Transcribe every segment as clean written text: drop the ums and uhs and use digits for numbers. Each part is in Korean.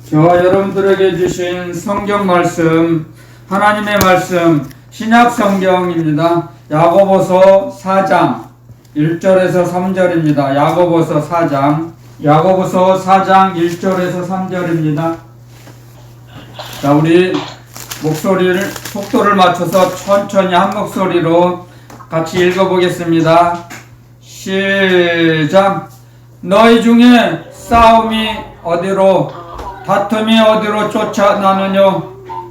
저와 여러분들에게 주신 성경 말씀, 하나님의 말씀, 신약 성경입니다. 야고보서 4장 1절에서 3절입니다. 야고보서 4장 1절에서 3절입니다. 자, 우리 속도를 맞춰서 천천히 한 목소리로 같이 읽어보겠습니다. 시작. 너희 중에 싸움이 어디로, 다툼이 어디로 쫓아나느냐?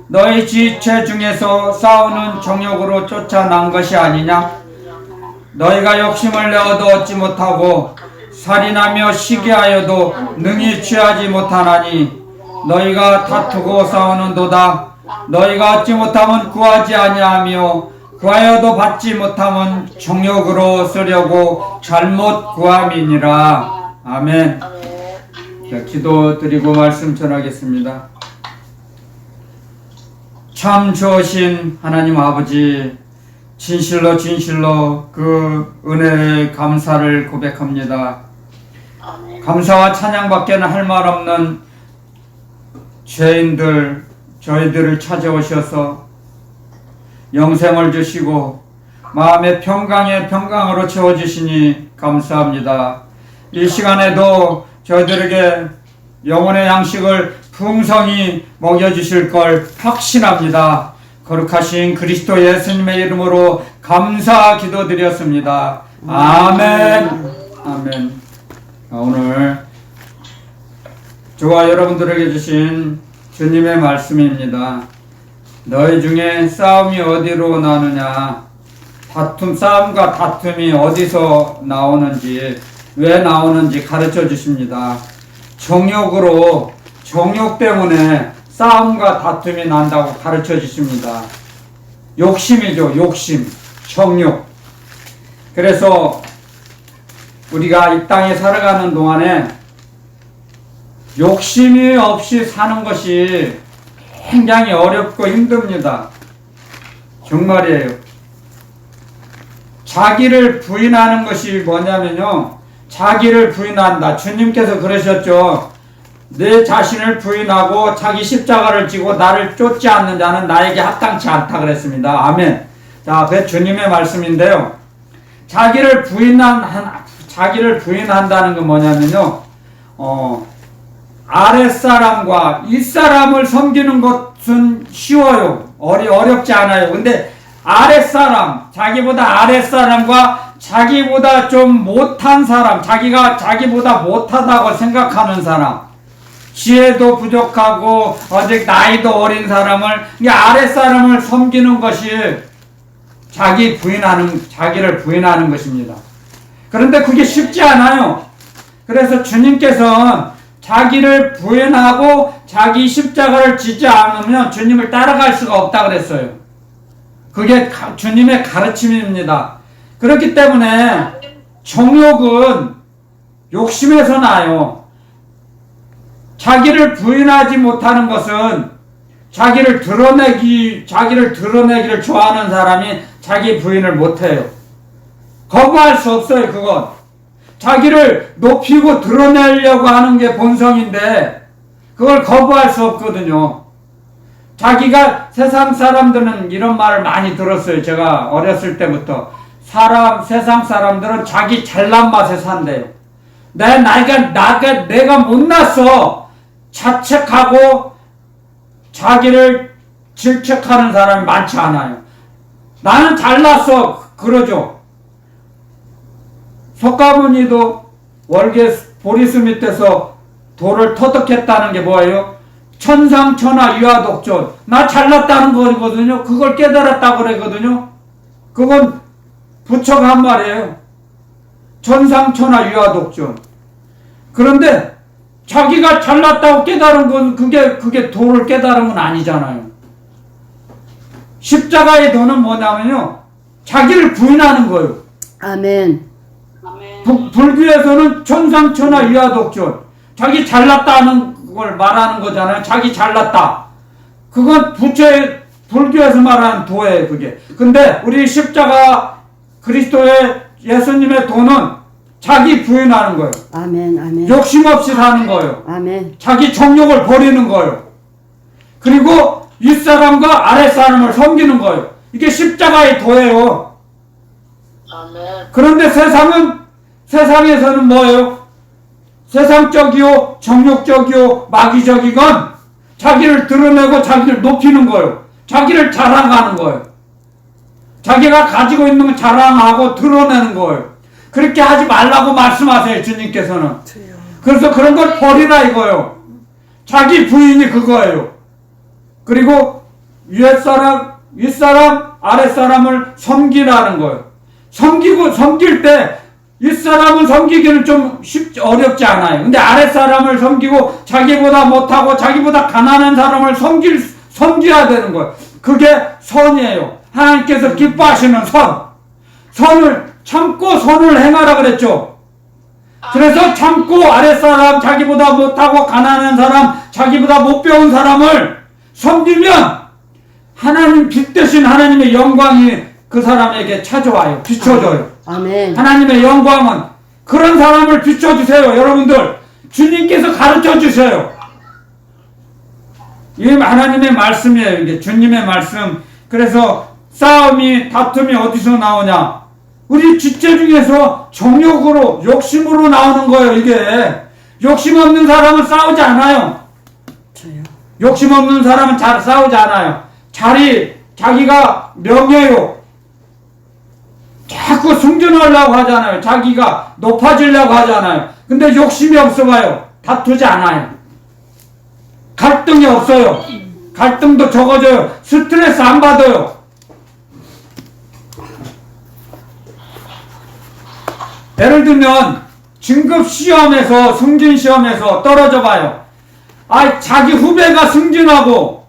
너희 지체 중에서 싸우는 정욕으로 쫓아난 것이 아니냐? 너희가 욕심을 내어도 얻지 못하고 살인하며 시기하여도 능히 취하지 못하나니 너희가 다투고 싸우는도다. 너희가 얻지 못하면 구하지 아니하며 구하여도 받지 못하면 정욕으로 쓰려고 잘못 구함이니라. 아멘. 자, 기도드리고 말씀 전하겠습니다. 참 좋으신 하나님 아버지, 진실로 그 은혜에 감사를 고백합니다. 감사와 찬양밖에는 할 말 없는 죄인들, 저희들을 찾아오셔서 영생을 주시고 마음의 평강에 평강으로 채워주시니 감사합니다. 이 시간에도 저희들에게 영혼의 양식을 풍성히 먹여주실 걸 확신합니다. 거룩하신 그리스도 예수님의 이름으로 감사 기도드렸습니다. 아멘. 아멘. 오늘 저와 여러분들에게 주신 주님의 말씀입니다. 너희 중에 싸움이 어디로 나느냐? 싸움과 다툼이 어디서 나오는지, 왜 나오는지 가르쳐 주십니다. 정욕 때문에 싸움과 다툼이 난다고 가르쳐 주십니다. 욕심이죠, 욕심, 정욕. 그래서 우리가 이 땅에 살아가는 동안에 욕심이 없이 사는 것이 굉장히 어렵고 힘듭니다. 정말이에요. 자기를 부인하는 것이 뭐냐면요, 자기를 부인한다. 주님께서 그러셨죠. 내 자신을 부인하고 자기 십자가를 지고 나를 쫓지 않는 자는 나에게 합당치 않다 그랬습니다. 아멘. 자, 그 주님의 말씀인데요. 자기를 부인한다는 건 뭐냐면요, 아랫사람과 윗사람을 섬기는 것은 쉬워요. 어렵지 않아요. 근데 아랫사람, 자기보다 아랫사람과 자기보다 좀 못한 사람, 자기보다 못하다고 생각하는 사람, 지혜도 부족하고 아직 나이도 어린 사람을, 이 아랫사람을 섬기는 것이 자기를 부인하는 것입니다. 그런데 그게 쉽지 않아요. 그래서 주님께서는 자기를 부인하고 자기 십자가를 지지 않으면 주님을 따라갈 수가 없다 그랬어요. 그게 주님의 가르침입니다. 그렇기 때문에 정욕은 욕심에서 나요. 자기를 부인하지 못하는 것은 자기를 드러내기를 좋아하는 사람이 자기 부인을 못해요. 거부할 수 없어요, 그건. 자기를 높이고 드러내려고 하는 게 본성인데 그걸 거부할 수 없거든요. 세상 사람들은 이런 말을 많이 들었어요. 제가 어렸을 때부터. 세상 사람들은 자기 잘난 맛에 산대요. 내가 못났어. 자책하고 자기를 질책하는 사람이 많지 않아요. 나는 잘났어. 그러죠. 석가모니도 월계 보리수 밑에서 돌을 터득했다는 게 뭐예요? 천상천하 유아독존. 나 잘났다는 거거든요. 그걸 깨달았다고 그러거든요. 그건 부처가 한 말이에요. 천상천하 유아독존. 그런데 자기가 잘났다고 깨달은 건 그게 도를 깨달은 건 아니잖아요. 십자가의 도는 뭐냐면요, 자기를 부인하는 거예요. 아멘. 불교에서는 천상천하 유아독존. 자기 잘났다는 걸 말하는 거잖아요. 자기 잘났다. 그건 불교에서 말하는 도예요, 그게. 근데 우리 십자가 그리스도의 예수님의 도는 자기 부인하는 거예요. 아멘. 아멘. 욕심 없이 사는 거예요. 아멘. 자기 정욕을 버리는 거예요. 그리고 윗사람과 아랫사람을 섬기는 거예요. 이게 십자가의 도예요. 아멘. 그런데 세상에서는 뭐예요? 세상적이요, 정욕적이요, 마귀적이건 자기를 드러내고 자기를 높이는 거예요. 자기를 자랑하는 거예요. 자기가 가지고 있는 걸 자랑하고 드러내는 거예요. 그렇게 하지 말라고 말씀하세요, 주님께서는. 그래서 그런 걸 버리라 이거예요. 자기 부인이 그거예요. 그리고 윗사람, 아랫사람을 섬기라는 거예요. 섬길 때 윗사람은 섬기기는 좀 어렵지 않아요. 근데 아랫사람을 섬기고 자기보다 못하고 자기보다 가난한 사람을 섬겨야 되는 거예요. 그게 선이에요. 하나님께서 기뻐하시는 선. 선을 참고 선을 행하라 그랬죠. 그래서 참고 아랫사람, 자기보다 못하고 가난한 사람, 자기보다 못 배운 사람을 섬기면 하나님 빛대신 하나님의 영광이 그 사람에게 찾아와요. 비춰져요. 아멘. 하나님의 영광은 그런 사람을 비춰주세요. 여러분들 주님께서 가르쳐주세요. 이게 하나님의 말씀이에요. 이게 주님의 말씀. 그래서 싸움이 다툼이 어디서 나오냐? 우리 지체 중에서 정욕으로 욕심으로 나오는 거예요. 이게 욕심 없는 사람은 싸우지 않아요. 저요. 욕심 없는 사람은 잘 싸우지 않아요. 자기가 명예요. 자꾸 승진하려고 하잖아요. 자기가 높아지려고 하잖아요. 근데 욕심이 없어봐요. 다투지 않아요. 갈등이 없어요. 갈등도 적어져요. 스트레스 안 받아요. 예를 들면 진급 시험에서 승진 시험에서 떨어져 봐요. 자기 후배가 승진하고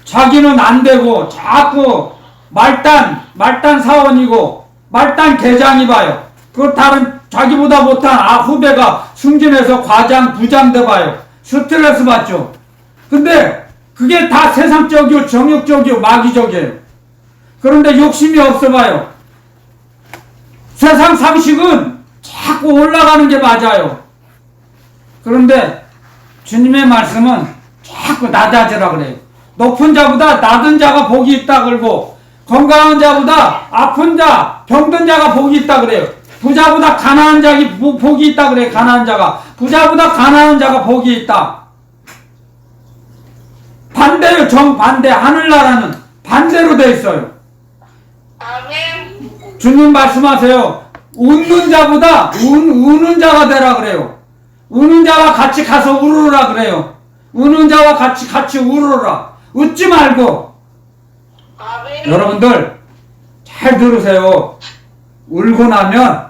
자기는 안 되고 자꾸 말단 사원이고 말단 계장이 봐요. 그 다른 자기보다 못한 후배가 승진해서 과장 부장 돼 봐요. 스트레스 받죠. 근데 그게 다 세상적이고 정욕적이고 마귀적이에요. 그런데 욕심이 없어 봐요. 세상 상식은 자꾸 올라가는 게 맞아요. 그런데 주님의 말씀은 자꾸 낮아지라 그래요. 높은 자보다 낮은 자가 복이 있다 그러고 건강한 자보다 아픈 자, 병든 자가 복이 있다 그래요. 부자보다 가난한 자가 복이 있다 그래요. 가난한 자가. 부자보다 가난한 자가 복이 있다. 반대요. 정반대. 하늘나라는 반대로 돼 있어요. 아멘. 주님 말씀하세요. 웃는 자보다 우는 자가 되라 그래요. 우는 자와 같이 가서 울으라 그래요. 우는 자와 같이 울으라. 웃지 말고. 아멘. 여러분들 잘 들으세요. 울고 나면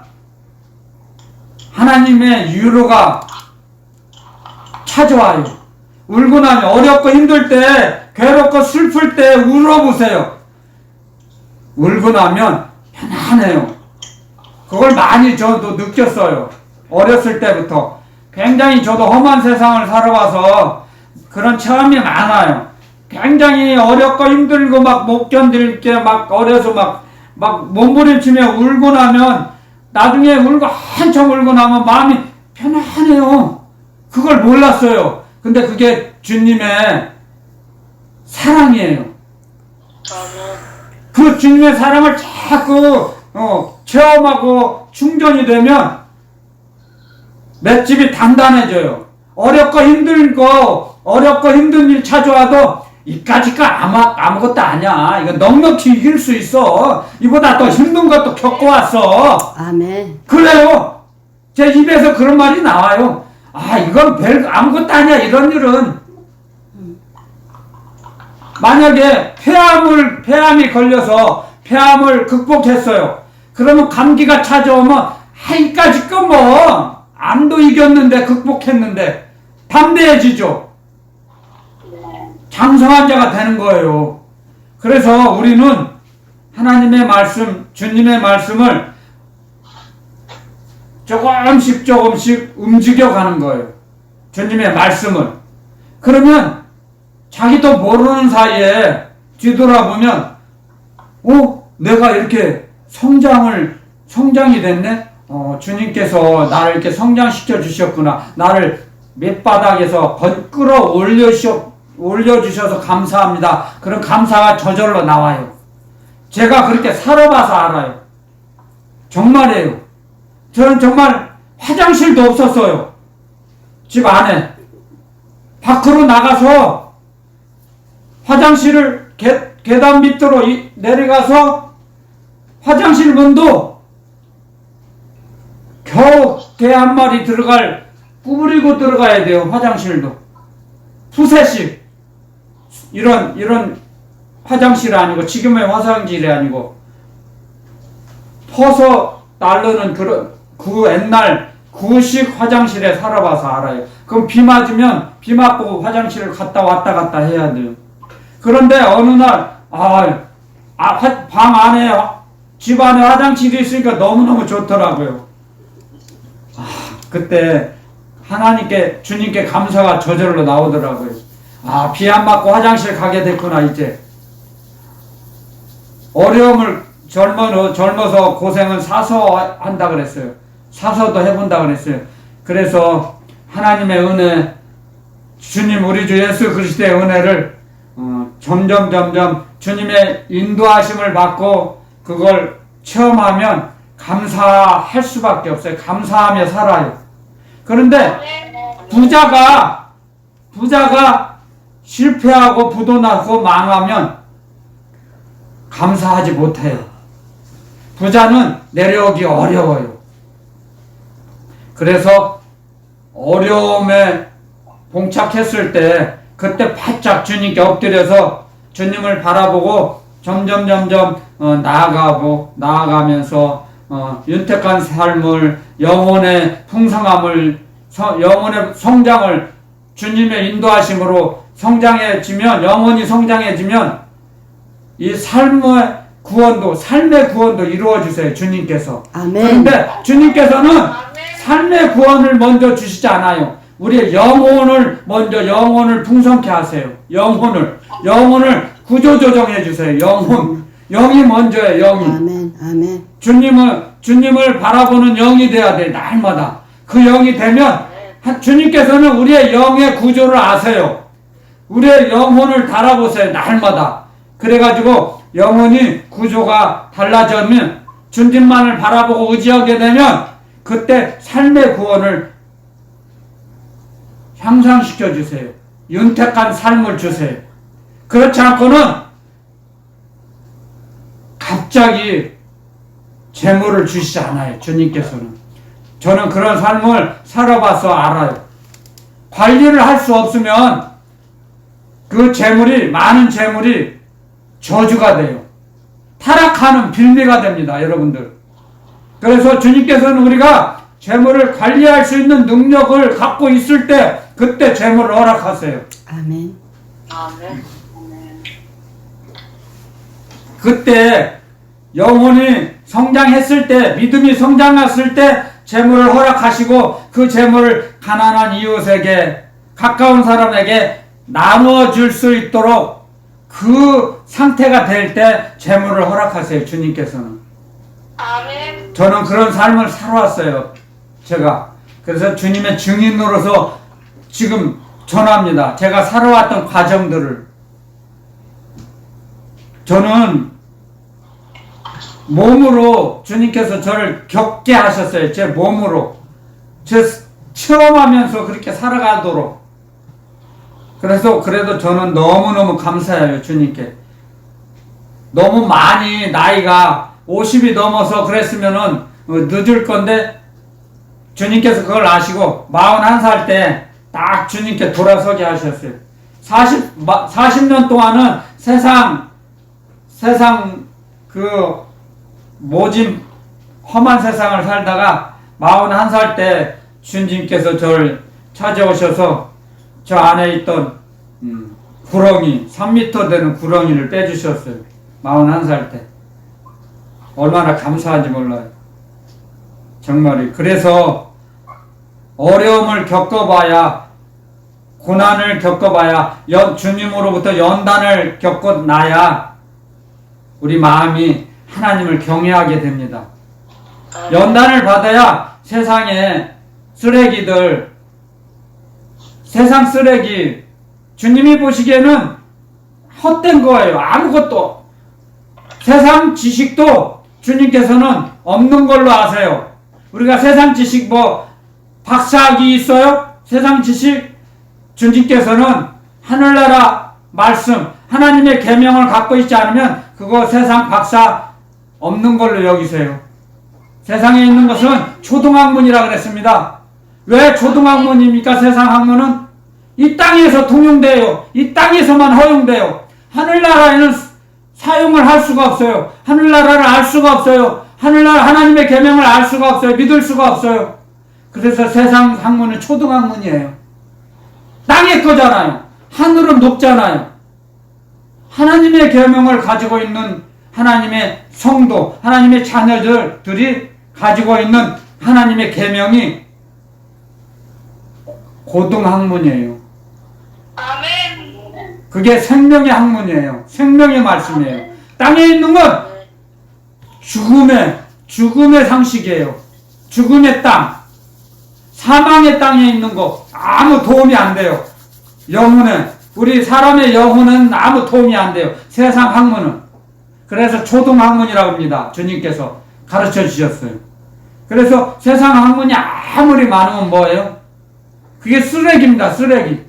하나님의 위로가 찾아와요. 울고 나면 어렵고 힘들 때, 괴롭고 슬플 때 울어보세요. 울고 나면 편안해요. 그걸 많이 저도 느꼈어요. 어렸을 때부터. 굉장히 저도 험한 세상을 살아와서 그런 체험이 많아요. 굉장히 어렵고 힘들고 막 못 견딜 게 막 어려서 막 몸부림치며 울고 나면 나중에 울고 한참 울고 나면 마음이 편안해요. 그걸 몰랐어요. 근데 그게 주님의 사랑이에요. 그 주님의 사랑을 자꾸 체험하고 충전이 되면 맷집이 단단해져요. 어렵고 힘든 일 찾아와도 이까지가 아무것도 아니야. 이거 넉넉히 이길 수 있어. 이보다 더 힘든 것도 겪어왔어. 아멘. 그래요. 제 입에서 그런 말이 나와요. 이건 아무것도 아니야. 이런 일은. 만약에 폐암이 걸려서 폐암을 극복했어요. 그러면 감기가 찾아오면 이까지 뭐 암도 이겼는데 극복했는데 담대해지죠. 장성한 자가 되는 거예요. 그래서 우리는 하나님의 말씀, 주님의 말씀을 조금씩 움직여가는 거예요. 주님의 말씀을. 그러면 자기도 모르는 사이에 뒤돌아보면 내가 이렇게 성장이 됐네? 주님께서 나를 이렇게 성장시켜 주셨구나. 나를 밑바닥에서 끌어 올려주셔서 감사합니다. 그런 감사가 저절로 나와요. 제가 그렇게 살아봐서 알아요. 정말이에요. 저는 정말 화장실도 없었어요. 집 안에. 밖으로 나가서 화장실을 계단 밑으로 내려가서 화장실 문도 겨우 개 한 마리 구부리고 들어가야 돼요. 화장실도. 푸세식. 이런 화장실이 아니고, 지금의 화장실이 아니고, 퍼서 나르는 그 옛날 구식 화장실에 살아봐서 알아요. 그럼 비 맞으면 비 맞고 화장실을 왔다 해야 돼요. 그런데 어느 날, 방 안에, 집 안에 화장실이 있으니까 너무너무 좋더라고요. 그때 주님께 감사가 저절로 나오더라고요. 비 안 맞고 화장실 가게 됐구나, 이제. 어려움을 젊어서 고생은 사서 한다 그랬어요. 사서도 해본다 그랬어요. 그래서 하나님의 은혜, 주님 우리 주 예수 그리스도의 은혜를 점점 주님의 인도하심을 받고 그걸 체험하면 감사할 수밖에 없어요. 감사하며 살아요. 그런데 부자가 실패하고 부도나고 망하면 감사하지 못해요. 부자는 내려오기 어려워요. 그래서 어려움에 봉착했을 때 그때 바짝 주님께 엎드려서 주님을 바라보고 점점 나아가면서 윤택한 삶을, 영혼의 풍성함을, 영혼의 성장을 주님의 인도하심으로 영혼이 성장해지면 이 삶의 구원도 이루어주세요. 주님께서. 아멘. 그런데 주님께서는 삶의 구원을 먼저 주시지 않아요. 우리의 영혼을 풍성케 하세요. 영혼을 구조조정해 주세요. 영이 먼저예요. 영이. 아멘. 주님을 바라보는 영이 돼야 돼. 날마다. 그 영이 되면 주님께서는 우리의 영의 구조를 아세요. 우리의 영혼을 달아보세요. 날마다. 그래가지고 영혼이 구조가 달라지면 주님만을 바라보고 의지하게 되면 그때 삶의 구원을 향상시켜 주세요. 윤택한 삶을 주세요. 그렇지 않고는 갑자기 재물을 주시지 않아요. 주님께서는. 저는 그런 삶을 살아봐서 알아요. 관리를 할 수 없으면 그 많은 재물이 저주가 돼요. 타락하는 빌미가 됩니다. 여러분들. 그래서 주님께서는 우리가 재물을 관리할 수 있는 능력을 갖고 있을 때 그때 재물을 허락하세요. 아멘. 그때 영혼이 성장했을 때, 믿음이 성장했을 때 재물을 허락하시고 그 재물을 가난한 이웃에게, 가까운 사람에게 나눠줄 수 있도록 그 상태가 될 때 재물을 허락하세요. 주님께서는. 아멘. 저는 그런 삶을 살아왔어요. 제가. 그래서 주님의 증인으로서 지금 전합니다. 제가 살아왔던 과정들을. 저는 몸으로 주님께서 저를 겪게 하셨어요. 제 몸으로. 체험하면서 그렇게 살아가도록. 그래도 저는 너무너무 감사해요. 주님께. 너무 많이 나이가 50이 넘어서 그랬으면은 늦을 건데 주님께서 그걸 아시고 41살 때 딱 주님께 돌아서게 하셨어요. 40년 동안은 세상 그 모진 험한 세상을 살다가 41살 때 주님께서 저를 찾아오셔서 저 안에 있던 구렁이 3m 되는 구렁이를 빼주셨어요. 41살 때. 얼마나 감사한지 몰라요. 정말이. 그래서 어려움을 겪어봐야, 고난을 겪어봐야, 주님으로부터 연단을 겪어나야 우리 마음이 하나님을 경외하게 됩니다. 연단을 받아야 세상에 쓰레기들, 세상 쓰레기, 주님이 보시기에는 헛된 거예요. 아무것도. 세상 지식도 주님께서는 없는 걸로 아세요. 우리가 세상 지식 박사학위 있어요? 세상 지식? 주님께서는 하늘나라 말씀, 하나님의 계명을 갖고 있지 않으면 그거 세상 박사 없는 걸로 여기세요. 세상에 있는 것은 초등학문이라 그랬습니다. 왜 초등학문입니까? 세상 학문은 이 땅에서 통용돼요. 이 땅에서만 허용돼요. 하늘나라에는 사용을 할 수가 없어요. 하늘나라를 알 수가 없어요. 하늘나라 하나님의 계명을 알 수가 없어요. 믿을 수가 없어요. 그래서 세상 학문은 초등학문이에요. 땅의 거잖아요. 하늘은 높잖아요. 하나님의 계명을 가지고 있는 하나님의 성도, 하나님의 자녀들이 가지고 있는 하나님의 계명이 고등학문이에요. 아멘. 그게 생명의 학문이에요. 생명의 말씀이에요. 땅에 있는 건 죽음의 상식이에요. 죽음의 땅, 사망의 땅에 있는 거 아무 도움이 안 돼요. 우리 사람의 영혼은 아무 도움이 안 돼요. 세상 학문은. 그래서 초등학문이라고 합니다. 주님께서 가르쳐 주셨어요. 그래서 세상 학문이 아무리 많으면 뭐예요? 그게 쓰레기입니다. 쓰레기.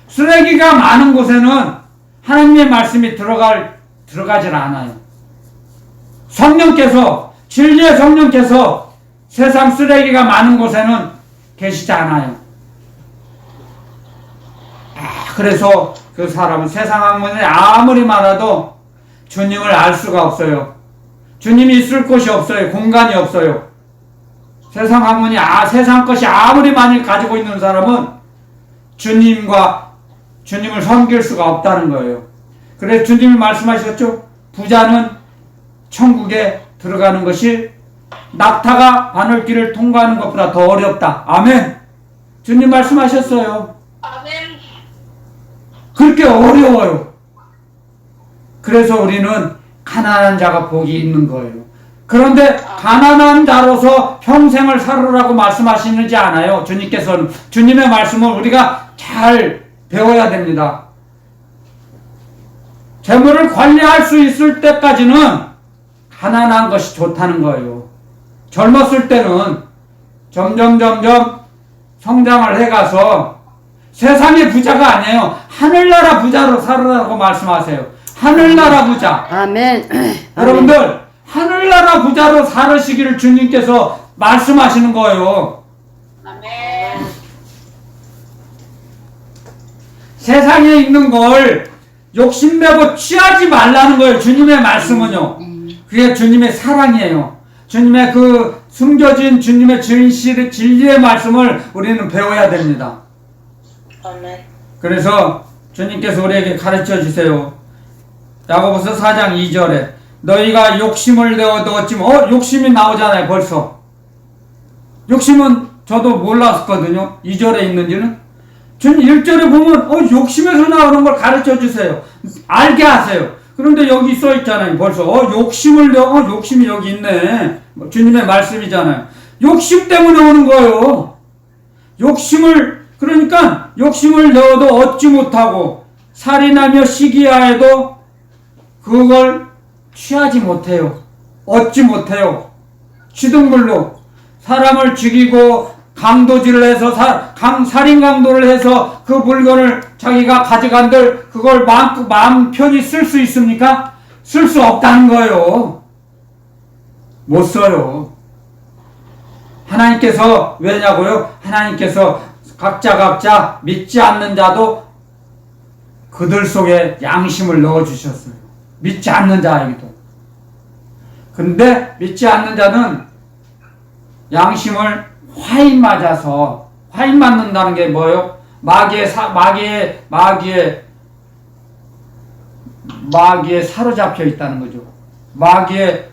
쓰레기가 많은 곳에는 하나님의 말씀이 들어가질 않아요. 성령께서, 진리의 성령께서 세상 쓰레기가 많은 곳에는 계시지 않아요. 그래서 그 사람은 세상 학문이 아무리 많아도 주님을 알 수가 없어요. 주님이 있을 곳이 없어요. 공간이 없어요. 세상 학문이 세상 것이 아무리 많이 가지고 있는 사람은 주님을 섬길 수가 없다는 거예요. 그래서 주님이 말씀하셨죠. 부자는 천국에 들어가는 것이 낙타가 바늘길을 통과하는 것보다 더 어렵다. 아멘. 주님 말씀하셨어요. 아멘. 그렇게 어려워요. 그래서 우리는 가난한 자가 복이 있는 거예요. 그런데 가난한 자로서 평생을 살으라고 말씀하시는지 않아요. 주님께서는. 주님의 말씀을 우리가 잘 배워야 됩니다. 재물을 관리할 수 있을 때까지는 가난한 것이 좋다는 거예요. 젊었을 때는 점점 성장을 해가서 세상의 부자가 아니에요. 하늘나라 부자로 살으라고 말씀하세요. 하늘나라 부자. 아멘. 여러분들 하늘나라 부자로 살으시기를 주님께서 말씀하시는 거예요. 아멘. 세상에 있는 걸 욕심내고 취하지 말라는 거예요. 주님의 말씀은요. 그게 주님의 사랑이에요. 주님의 그 숨겨진 주님의 진리의 말씀을 우리는 배워야 됩니다. 아멘. 그래서 주님께서 우리에게 가르쳐 주세요. 야고보서 4장 2절에 너희가 욕심을 내어도 어찌면 욕심이 나오잖아요. 벌써 욕심은 저도 몰랐거든요. 2절에 있는지는. 주님 1절에 보면 욕심에서 나오는 걸 가르쳐 주세요. 알게 하세요. 그런데 여기 써 있잖아요. 벌써 욕심을 내어 욕심이 여기 있네. 주님의 말씀이잖아요. 욕심 때문에 오는 거예요. 그러니까 욕심을 내어도 얻지 못하고 살인하며 시기하여도 그걸 취하지 못해요. 얻지 못해요. 취등물로 사람을 죽이고 강도질을 해서 살인 강도를 해서 그 물건을 자기가 가져간들 그걸 마음 편히 쓸 수 있습니까? 쓸 수 없다는 거예요. 못 써요. 하나님께서 왜냐고요? 하나님께서 각자 믿지 않는 자도 그들 속에 양심을 넣어주셨어요. 믿지 않는 자에게도. 근데 믿지 않는 자는 양심을 화인 맞는다는 게 뭐예요? 마귀에 사로잡혀 있다는 거죠. 마귀의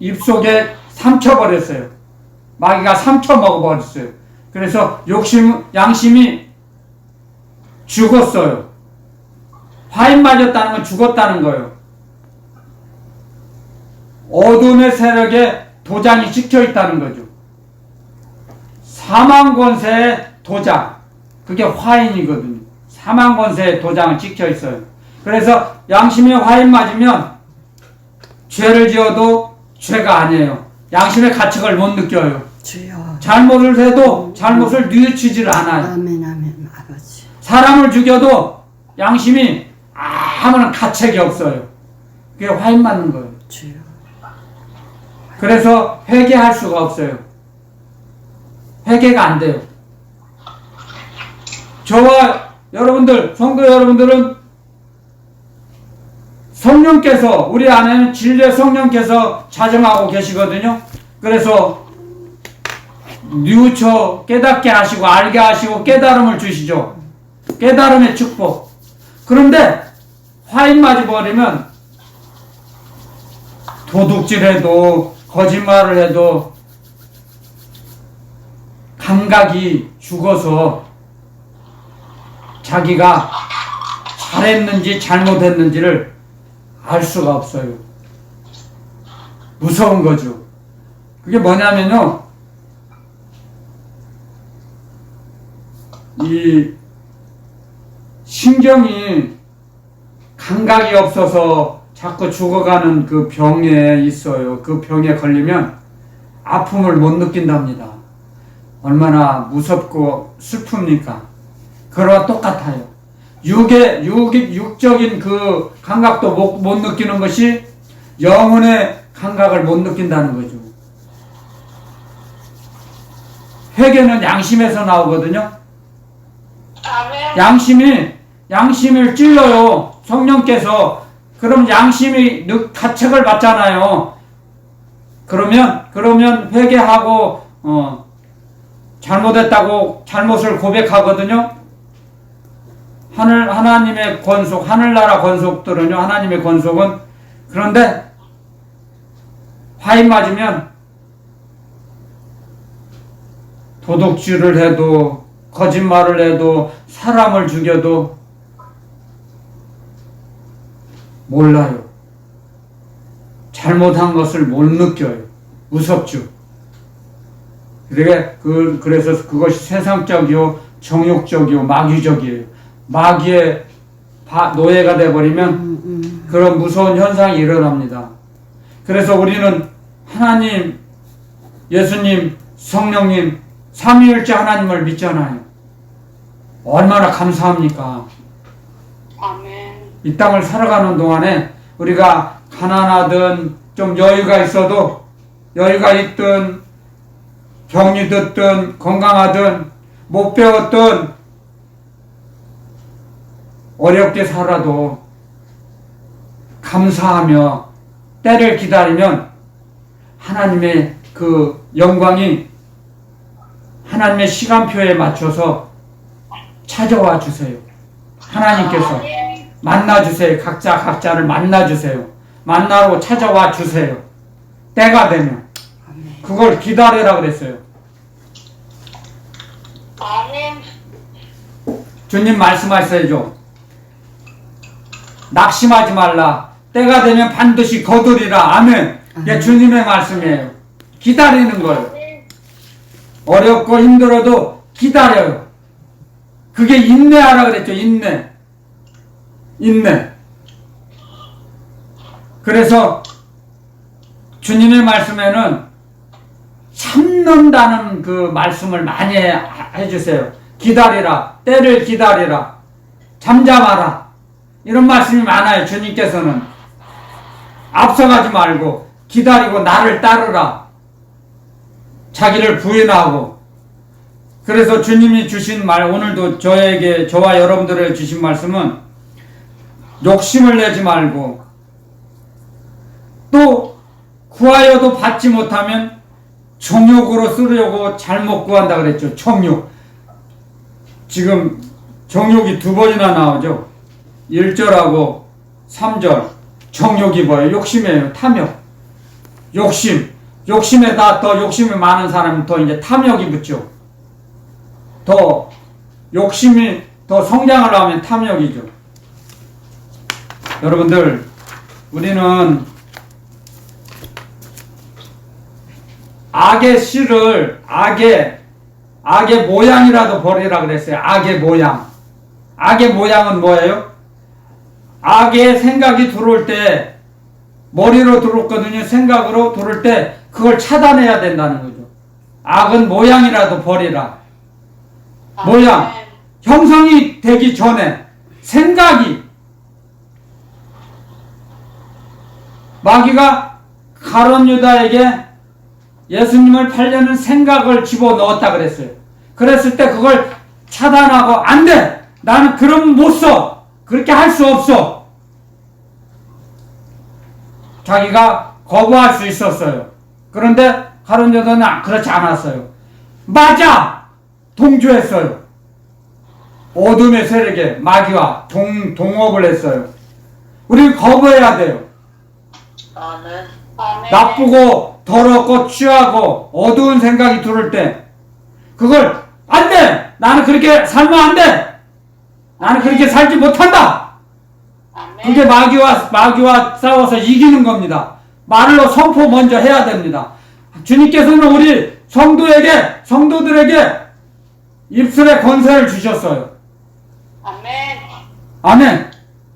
입속에 삼켜버렸어요. 마귀가 삼켜 먹어버렸어요. 그래서 양심이 죽었어요. 화인 맞았다는 건 죽었다는 거예요. 어둠의 세력에 도장이 찍혀 있다는 거죠. 사망 권세의 도장, 그게 화인이거든요. 사망 권세의 도장을 찍혀 있어요. 그래서 양심의 화인 맞으면 죄를 지어도 죄가 아니에요. 양심의 가책을 못 느껴요. 주여. 잘못을 해도 잘못을 뉘우치질 않아요. 아멘, 아멘, 아버지. 사람을 죽여도 양심이 아무런 가책이 없어요. 그게 화인 맞는 거예요. 주여. 그래서 회개할 수가 없어요. 회개가 안 돼요. 저와 여러분들, 성도 여러분들은 성령께서, 우리 안에는 진리의 성령께서 자정하고 계시거든요. 그래서 뉘우쳐 깨닫게 하시고 알게 하시고 깨달음을 주시죠. 깨달음의 축복. 그런데 화인 맞아버리면 도둑질해도 거짓말을 해도 감각이 죽어서 자기가 잘했는지 잘못했는지를 알 수가 없어요. 무서운 거죠. 그게 뭐냐면요, 이 신경이 감각이 없어서 자꾸 죽어가는 그 병에 있어요. 그 병에 걸리면 아픔을 못 느낀답니다. 얼마나 무섭고 슬픕니까? 그거와 똑같아요. 육적인 그 감각도 못 느끼는 것이 영혼의 감각을 못 느낀다는 거죠. 회개는 양심에서 나오거든요. 아멘. 양심을 찔러요. 성령께서. 그럼 양심이 가책을 받잖아요. 그러면 회개하고, 잘못했다고 잘못을 고백하거든요. 하나님의 권속, 하늘나라 권속들은요, 하나님의 권속은, 그런데 화인 맞으면 도둑질을 해도 거짓말을 해도 사람을 죽여도 몰라요. 잘못한 것을 못 느껴요. 무섭죠. 그래서 그것이 세상적이요, 정욕적이요, 마귀적이에요. 마귀의 노예가 되어버리면 그런 무서운 현상이 일어납니다. 그래서 우리는 하나님, 예수님, 성령님, 삼위일체 하나님을 믿잖아요. 얼마나 감사합니까? 아멘. 이 땅을 살아가는 동안에 우리가 가난하든 좀 여유가 있어도, 여유가 있든 병이 듣든 건강하든 못 배웠든 어렵게 살아도 감사하며 때를 기다리면 하나님의 그 영광이 하나님의 시간표에 맞춰서 찾아와 주세요. 하나님께서 만나주세요. 각자를 만나주세요. 만나러 찾아와 주세요. 때가 되면. 그걸 기다리라 그랬어요. 아멘. 주님 말씀하셔야죠. 낙심하지 말라. 때가 되면 반드시 거두리라. 아멘. 이게 주님의 말씀이에요. 기다리는 거예요. 어렵고 힘들어도 기다려요. 그게 인내하라 그랬죠. 인내. 그래서 주님의 말씀에는 참는다는 그 말씀을 많이 해주세요. 기다리라. 때를 기다리라. 잠잠하라. 이런 말씀이 많아요. 주님께서는. 앞서가지 말고 기다리고 나를 따르라. 자기를 부인하고. 그래서 주님이 주신 말, 오늘도 저와 여러분들에게 주신 말씀은 욕심을 내지 말고, 또 구하여도 받지 못하면 정욕으로 쓰려고 잘못 구한다 그랬죠. 정욕. 지금 정욕이 두 번이나 나오죠. 1절하고 3절. 정욕이 뭐예요? 욕심이에요. 탐욕. 욕심에다 더 욕심이 많은 사람은 더 이제 탐욕이 붙죠. 더 욕심이 더 성장을 하면 탐욕이죠. 여러분들, 우리는 악의 씨를 악의 모양이라도 버리라 그랬어요. 악의 모양. 악의 모양은 뭐예요? 악의 생각이 들어올 때 머리로 들어왔거든요. 생각으로 들어올 때 그걸 차단해야 된다는 거죠. 악은 모양이라도 버리라. 모양. 아멘. 형성이 되기 전에 생각이 마귀가 가룟 유다에게 예수님을 팔려는 생각을 집어넣었다 그랬어요. 그랬을 때 그걸 차단하고 안 돼! 나는 그럼 못 써! 그렇게 할 수 없어! 자기가 거부할 수 있었어요. 그런데 가룟 유다는 그렇지 않았어요. 맞아! 동조했어요. 어둠의 세력에 마귀와 동업을 했어요. 우리 거부해야 돼요. 아멘. 아멘. 나쁘고 더럽고 취하고 어두운 생각이 들을 때 그걸 안 돼! 나는 그렇게 살면 안 돼! 나는 그렇게 살지 못한다! 아멘. 그게 마귀와 싸워서 이기는 겁니다. 말로 선포 먼저 해야 됩니다. 주님께서는 우리 성도들에게 입술에 권세를 주셨어요. 아멘. 아멘.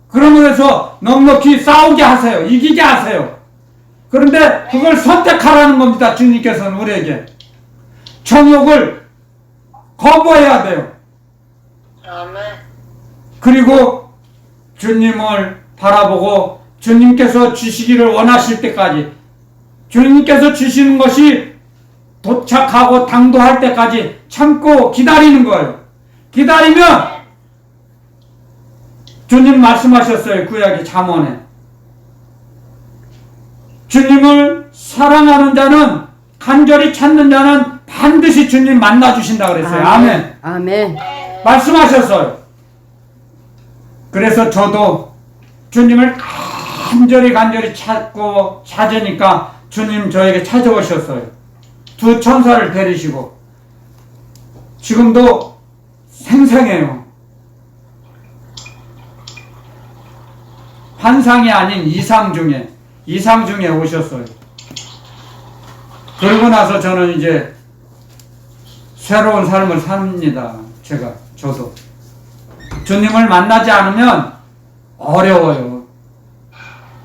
그러므로 해서 넉넉히 싸우게 하세요. 이기게 하세요. 그런데 그걸 선택하라는 겁니다. 주님께서는 우리에게. 정욕을 거부해야 돼요. 아멘. 그리고 주님을 바라보고 주님께서 주시기를 원하실 때까지 주님께서 주시는 것이 도착하고 당도할 때까지 참고 기다리는 거예요. 기다리면 주님 말씀하셨어요. 구약의 잠언에. 주님을 사랑하는 자는 간절히 찾는 자는 반드시 주님 만나주신다 그랬어요. 아멘. 아멘. 말씀하셨어요. 그래서 저도 주님을 간절히 찾으니까 주님 저에게 찾아오셨어요. 두 천사를 데리시고 지금도 생생해요. 환상이 아닌 이상 중에 오셨어요. 그러고 나서 저는 이제 새로운 삶을 삽니다. 저도. 주님을 만나지 않으면 어려워요.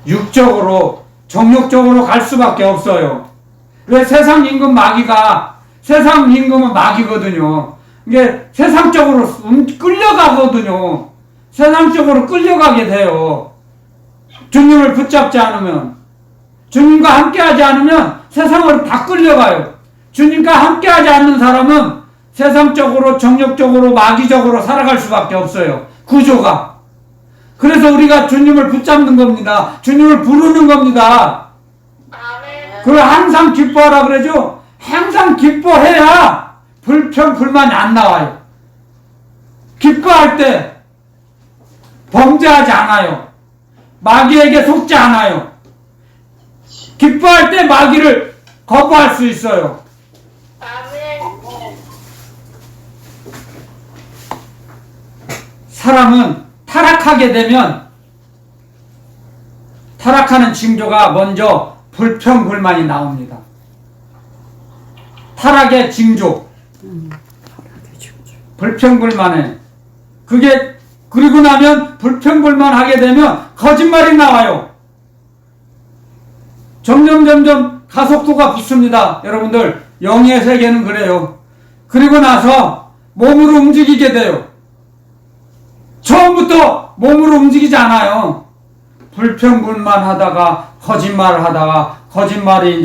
육적으로, 정욕적으로 갈 수밖에 없어요. 왜 세상 임금 은 마귀거든요. 이게 세상적으로 끌려가거든요. 세상적으로 끌려가게 돼요. 주님을 붙잡지 않으면, 주님과 함께하지 않으면 세상으로 다 끌려가요. 주님과 함께하지 않는 사람은 세상적으로, 정욕적으로, 마귀적으로 살아갈 수밖에 없어요. 구조가. 그래서 우리가 주님을 붙잡는 겁니다. 주님을 부르는 겁니다. 아멘. 그걸 항상 기뻐하라 그러죠? 항상 기뻐해야 불평, 불만이 안 나와요. 기뻐할 때 범죄하지 않아요. 마귀에게 속지 않아요. 기뻐할 때 마귀를 거부할 수 있어요. 아멘. 사람은 타락하게 되면 타락하는 징조가 먼저 불평, 불만이 나옵니다. 타락의 징조. 불평, 불만에. 그리고 나면 불평, 불만하게 되면 거짓말이 나와요. 점점 가속도가 붙습니다. 여러분들, 영의 세계는 그래요. 그리고 나서 몸으로 움직이게 돼요. 처음부터 몸으로 움직이지 않아요. 불평, 불만하다가 거짓말을 하다가 거짓말의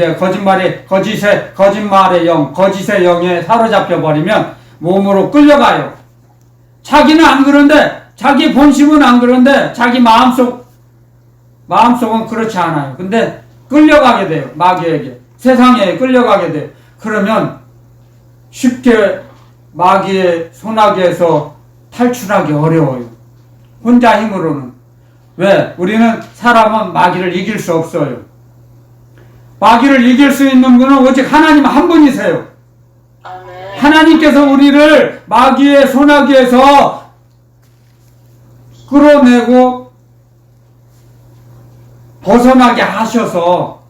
영, 거짓의 영에 사로잡혀 버리면 몸으로 끌려가요. 자기는 안 그런데, 자기 본심은 안 그런데, 자기 마음속은 그렇지 않아요. 근데 끌려가게 돼요. 마귀에게. 세상에 끌려가게 돼요. 그러면 쉽게 마귀의 손아귀에서 탈출하기 어려워요. 혼자 힘으로는. 왜? 우리는 사람은 마귀를 이길 수 없어요. 마귀를 이길 수 있는 분은 오직 하나님 한 분이세요. 아멘. 하나님께서 우리를 마귀의 손아귀에서 끌어내고 벗어나게 하셔서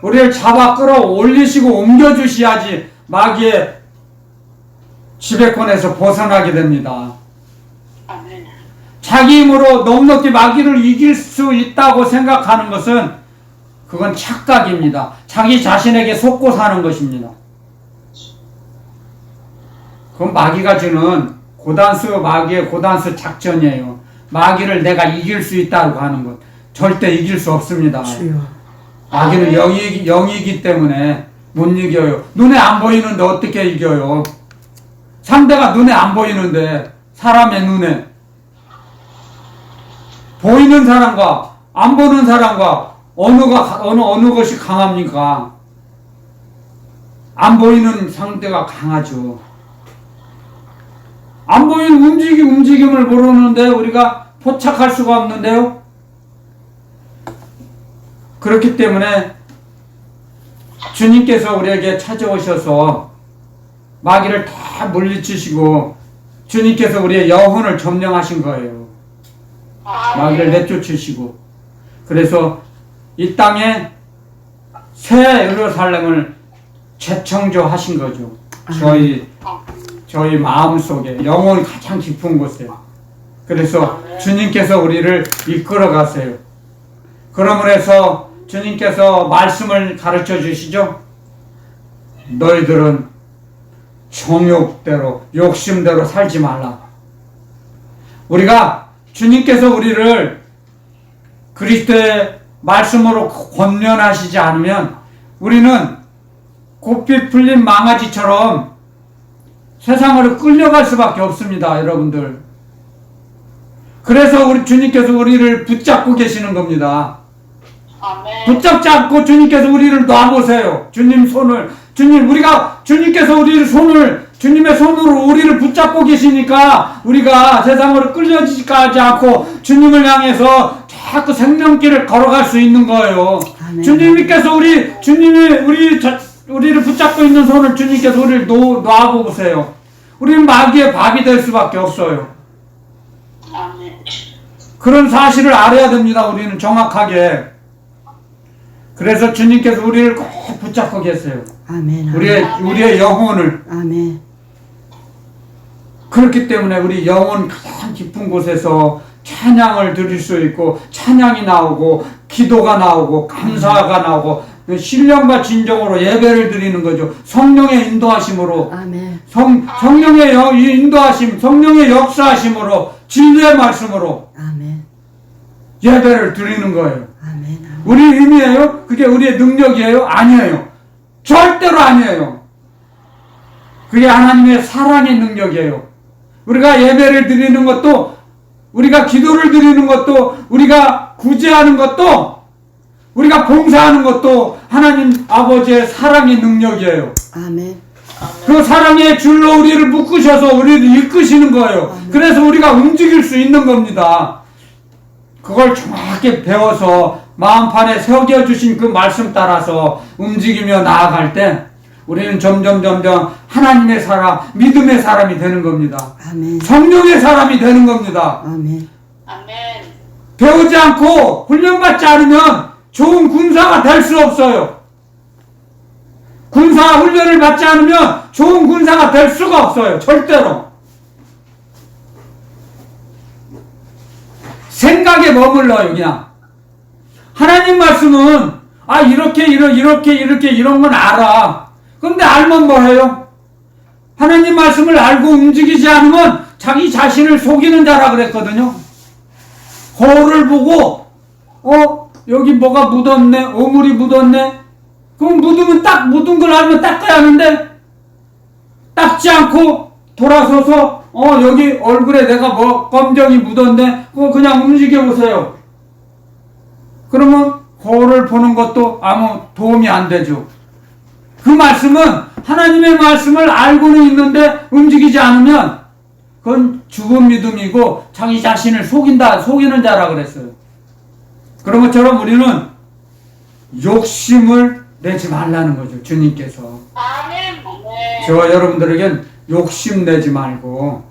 우리를 잡아 끌어올리시고 옮겨주셔야지 마귀의 지배권에서 벗어나게 됩니다. 아멘. 자기 힘으로 넉넉히 마귀를 이길 수 있다고 생각하는 것은 그건 착각입니다. 자기 자신에게 속고 사는 것입니다. 그건 마귀가 주는 마귀의 고단수 작전이에요. 마귀를 내가 이길 수 있다고 하는 것. 절대 이길 수 없습니다. 주여. 마귀는 영이기 때문에 못 이겨요. 눈에 안 보이는데 어떻게 이겨요? 상대가 눈에 안 보이는데, 사람의 눈에 보이는 사람과 안 보는 사람과 어느 것이 강합니까? 안 보이는 상대가 강하죠. 안 보이는 움직임을 모르는데 우리가 포착할 수가 없는데요. 그렇기 때문에 주님께서 우리에게 찾아오셔서 마귀를 다 물리치시고 주님께서 우리의 영혼을 점령하신 거예요. 마귀를 내쫓으시고, 그래서 이 땅에 새 예루살렘을 재창조하신 거죠. 저희 마음속에 영혼 가장 깊은 곳에. 그래서 주님께서 우리를 이끌어 가세요. 그러므로 해서 주님께서 말씀을 가르쳐 주시죠. 너희들은 정욕대로, 욕심대로 살지 말라. 우리가 주님께서 우리를 그리스도의 말씀으로 권면하시지 않으면 우리는 고삐 풀린 망아지처럼 세상으로 끌려갈 수밖에 없습니다, 여러분들. 그래서 우리 주님께서 우리를 붙잡고 계시는 겁니다. 아멘. 붙잡지 않고 주님께서 우리를 놔보세요. 주님께서 우리를 주님의 손으로 우리를 붙잡고 계시니까 우리가 세상으로 끌려지지 않고 주님을 향해서 자꾸 생명길을 걸어갈 수 있는 거예요. 아멘. 주님께서 우리를 붙잡고 있는 손을 주님께서 우리를 놔보세요. 우리는 마귀의 밥이 될 수밖에 없어요. 아멘. 그런 사실을 알아야 됩니다. 우리는 정확하게. 그래서 주님께서 우리를 꼭 붙잡고 계세요. 아멘. 우리의 영혼을. 아멘. 그렇기 때문에 우리 영혼 가장 깊은 곳에서 찬양을 드릴 수 있고, 찬양이 나오고, 기도가 나오고, 감사가 나오고, 신령과 진정으로 예배를 드리는 거죠. 성령의 인도하심으로. 아멘. 성령의 인도하심, 성령의 역사하심으로, 진리의 말씀으로 아멘. 예배를 드리는 거예요. 아멘. 우리 힘이에요? 그게 우리의 능력이에요? 아니에요. 절대로 아니에요. 그게 하나님의 사랑의 능력이에요. 우리가 예배를 드리는 것도, 우리가 기도를 드리는 것도, 우리가 구제하는 것도, 우리가 봉사하는 것도 하나님 아버지의 사랑의 능력이에요. 아멘. 그 사랑의 줄로 우리를 묶으셔서 우리를 이끄시는 거예요. 그래서 우리가 움직일 수 있는 겁니다. 그걸 정확히 배워서 마음판에 새겨주신 그 말씀 따라서 움직이며 나아갈 때 우리는 점점 하나님의 사람, 믿음의 사람이 되는 겁니다. 아멘. 성령의 사람이 되는 겁니다. 아멘. 아멘. 배우지 않고 훈련받지 않으면 좋은 군사가 될 수 없어요. 군사 훈련을 받지 않으면 좋은 군사가 될 수가 없어요. 절대로. 생각에 머물러요, 그냥. 하나님 말씀은, 이렇게 이런 건 알아. 근데 알면 뭐 해요? 하나님 말씀을 알고 움직이지 않으면 자기 자신을 속이는 자라 그랬거든요. 거울을 보고, 여기 뭐가 묻었네, 오물이 묻었네. 그럼 묻은 걸 알면 닦아야 하는데, 닦지 않고 돌아서서, 여기 얼굴에 내가 검정이 묻었네. 그거 그냥 움직여보세요. 그러면 거울을 보는 것도 아무 도움이 안 되죠. 그 말씀은 하나님의 말씀을 알고는 있는데 움직이지 않으면 그건 죽은 믿음이고 자기 자신을 속이는 자라 그랬어요. 그런 것처럼 우리는 욕심을 내지 말라는 거죠. 주님께서. 아멘. 저와 여러분들에겐 욕심 내지 말고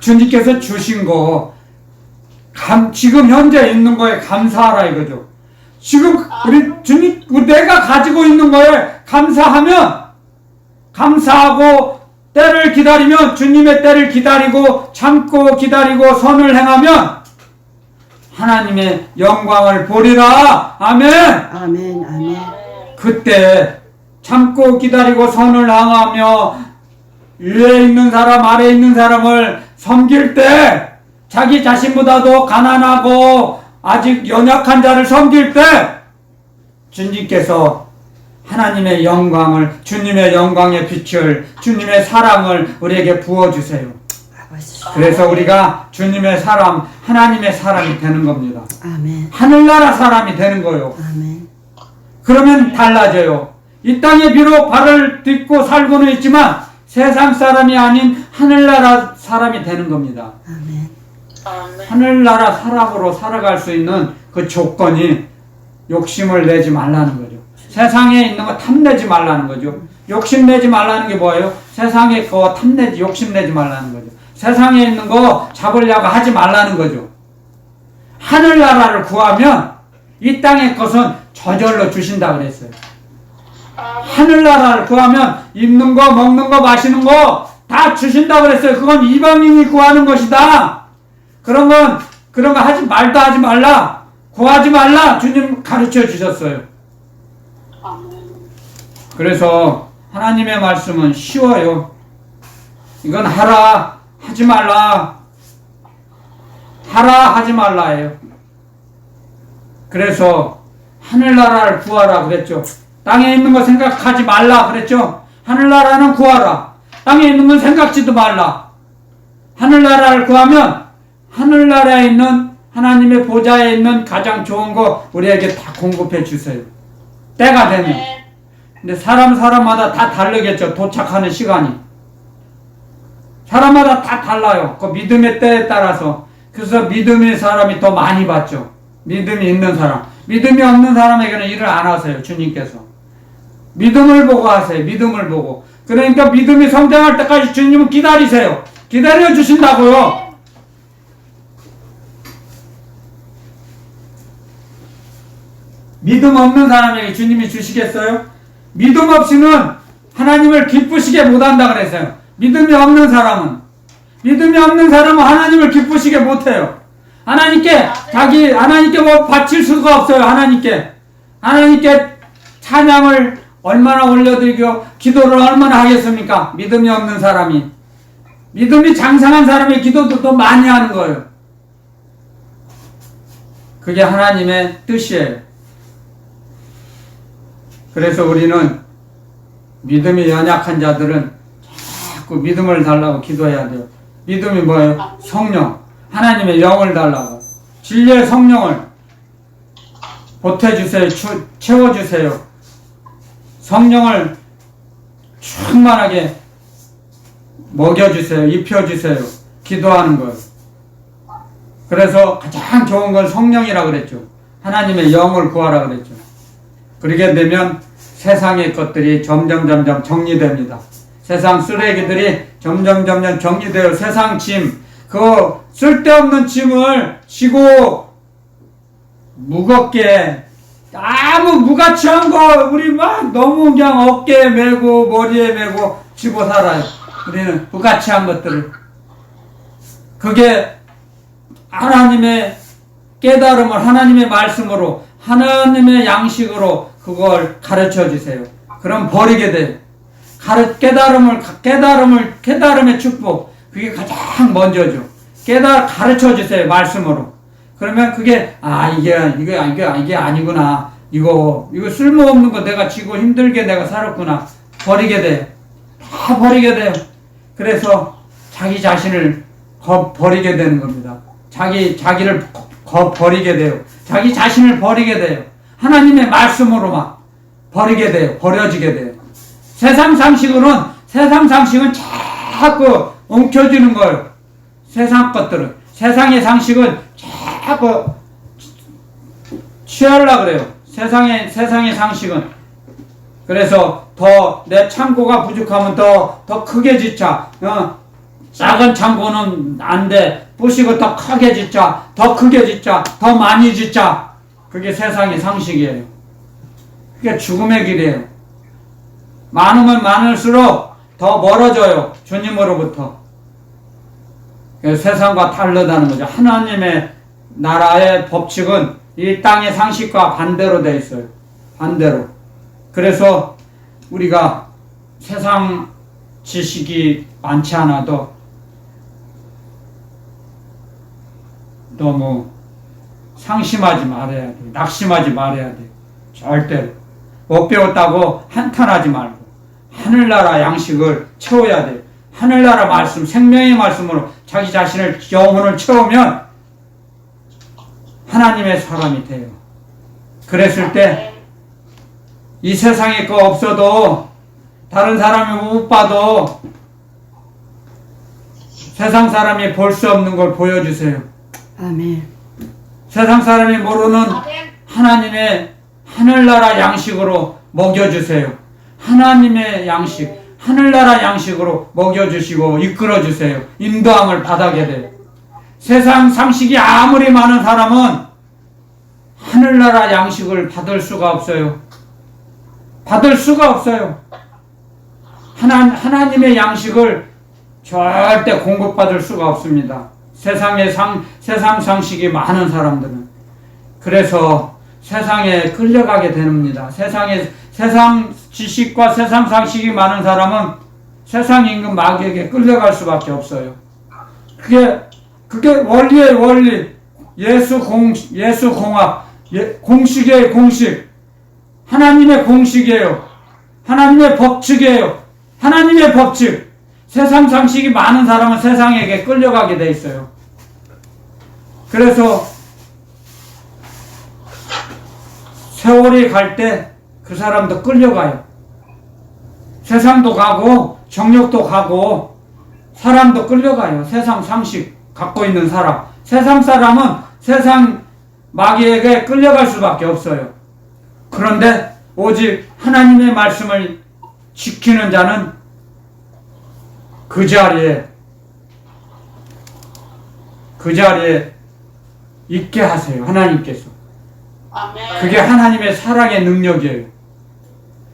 주님께서 주신 거 지금 현재 있는 거에 감사하라 이거죠. 지금 우리 주님, 내가 가지고 있는 거에 감사하고 때를 기다리면, 주님의 때를 기다리고 참고 기다리고 선을 행하면 하나님의 영광을 보리라. 아멘. 아멘. 아멘. 그때 참고 기다리고 선을 행하며 위에 있는 사람 아래에 있는 사람을 섬길 때, 자기 자신보다도 가난하고 아직 연약한 자를 섬길 때 주님께서 하나님의 영광을, 주님의 영광의 빛을, 주님의 사랑을 우리에게 부어주세요. 그래서 우리가 주님의 사람, 하나님의 사람이 되는 겁니다. 아멘. 하늘나라 사람이 되는 거예요. 아멘. 그러면 달라져요. 이 땅에 비록 발을 딛고 살고는 있지만 세상 사람이 아닌 하늘나라 사람이 되는 겁니다. 아멘. 아멘. 하늘나라 사람으로 살아갈 수 있는 그 조건이 욕심을 내지 말라는 거죠. 세상에 있는 거 탐내지 말라는 거죠. 욕심내지 말라는 게 뭐예요? 세상에 거 탐내지, 욕심내지 말라는 거죠. 세상에 있는 거 잡으려고 하지 말라는 거죠. 하늘나라를 구하면 이 땅의 것은 저절로 주신다 그랬어요. 하늘나라를 구하면 입는 거, 먹는 거, 마시는 거 다 주신다 그랬어요. 그건 이방인이 구하는 것이다. 그런 거 말도 하지 말라. 구하지 말라. 주님 가르쳐 주셨어요. 아멘. 그래서 하나님의 말씀은 쉬워요. 이건 하라, 하지 말라. 하라, 하지 말라예요. 그래서 하늘나라를 구하라 그랬죠. 땅에 있는 거 생각하지 말라 그랬죠. 하늘나라는 구하라. 땅에 있는 건 생각지도 말라. 하늘나라를 구하면 하늘나라에 있는 하나님의 보좌에 있는 가장 좋은 거 우리에게 다 공급해 주세요. 때가 되면. 근데 사람마다 다 다르겠죠. 도착하는 시간이. 사람마다 다 달라요. 그 믿음의 때에 따라서. 그래서 믿음의 사람이 더 많이 받죠. 믿음이 있는 사람. 믿음이 없는 사람에게는 일을 안 하세요. 주님께서. 믿음을 보고 하세요. 믿음을 보고. 그러니까 믿음이 성장할 때까지 주님은 기다리세요. 기다려 주신다고요. 믿음 없는 사람에게 주님이 주시겠어요? 믿음 없이는 하나님을 기쁘시게 못한다 그랬어요. 믿음이 없는 사람은 하나님을 기쁘시게 못해요. 하나님께 뭐 바칠 수가 없어요. 하나님께 찬양을 얼마나 올려드리고 기도를 얼마나 하겠습니까? 믿음이 없는 사람이. 믿음이 장성한 사람의 기도도 더 많이 하는 거예요. 그게 하나님의 뜻이에요. 그래서 우리는 믿음이 연약한 자들은 자꾸 믿음을 달라고 기도해야 돼요. 믿음이 뭐예요? 성령. 하나님의 영을 달라고. 진리의 성령을 보태주세요. 채워주세요. 성령을 충만하게 먹여주세요. 입혀주세요. 기도하는 것. 그래서 가장 좋은 건 성령이라 그랬죠. 하나님의 영을 구하라 그랬죠. 그렇게 되면 세상의 것들이 점점 정리됩니다. 세상 쓰레기들이 점점 정리되어 세상 짐, 그 쓸데없는 짐을 지고 무겁게 아무 무가치한 거 우리 막 너무 그냥 어깨에 메고 머리에 메고 지고 살아요. 우리는 무가치한 것들을. 그게 하나님의 깨달음을 하나님의 말씀으로 하나님의 양식으로 그걸 가르쳐 주세요. 그럼 버리게 돼요. 깨달음의 축복. 그게 가장 먼저죠. 가르쳐 주세요. 말씀으로. 그러면 그게 이게 아니구나. 이거 쓸모없는 거 내가 지고 힘들게 내가 살았구나. 버리게 돼요. 다 버리게 돼요. 그래서 자기 자신을 버리게 되는 겁니다. 자기를 버리게 돼요. 자기 자신을 버리게 돼요. 하나님의 말씀으로만 버리게 돼요. 버려지게 돼요. 세상 상식은 자꾸 엉켜지는 거예요. 세상 것들은. 세상의 상식은 자꾸 취하려고 그래요. 세상의 상식은. 그래서 더 내 창고가 부족하면 더 크게 짓자. 작은 창고는 안 돼. 부시고 더 크게 짓자. 더 크게 짓자. 더 많이 짓자. 그게 세상의 상식이에요. 그게 죽음의 길이에요. 많으면 많을수록 더 멀어져요. 주님으로부터. 세상과 다르다는 거죠. 하나님의 나라의 법칙은 이 땅의 상식과 반대로 되어 있어요. 반대로. 그래서 우리가 세상 지식이 많지 않아도 너무 상심하지 말아야 돼. 낙심하지 말아야 돼. 절대로. 못 배웠다고 한탄하지 말고 하늘나라 양식을 채워야 돼. 하늘나라 말씀, 생명의 말씀으로 자기 자신을, 영혼을 채우면 하나님의 사람이 돼요. 그랬을 때 이 세상에 거 없어도 다른 사람이 못 봐도 세상 사람이 볼 수 없는 걸 보여주세요. 아멘. 세상 사람이 모르는 하나님의 하늘나라 양식으로 먹여주세요. 하나님의 양식, 하늘나라 양식으로 먹여주시고 이끌어주세요. 인도함을 받아게 돼요. 세상 상식이 아무리 많은 사람은 하늘나라 양식을 받을 수가 없어요. 받을 수가 없어요. 하나님의 양식을 절대 공급받을 수가 없습니다. 세상 상식이 많은 사람들은. 그래서 세상에 끌려가게 됩니다. 세상 지식과 세상 상식이 많은 사람은 세상 임금 마귀에게 끌려갈 수밖에 없어요. 그게 원리예요, 원리. 예수 공학, 공식이에요, 공식. 하나님의 공식이에요. 하나님의 법칙이에요. 하나님의 법칙. 세상 상식이 많은 사람은 세상에게 끌려가게 돼 있어요. 그래서 세월이 갈 때 그 사람도 끌려가요. 세상도 가고 정욕도 가고 사람도 끌려가요. 세상 상식 갖고 있는 사람. 세상 사람은 세상 마귀에게 끌려갈 수밖에 없어요. 그런데 오직 하나님의 말씀을 지키는 자는 그 자리에 있게 하세요. 하나님께서. 아멘. 그게 하나님의 사랑의 능력이에요.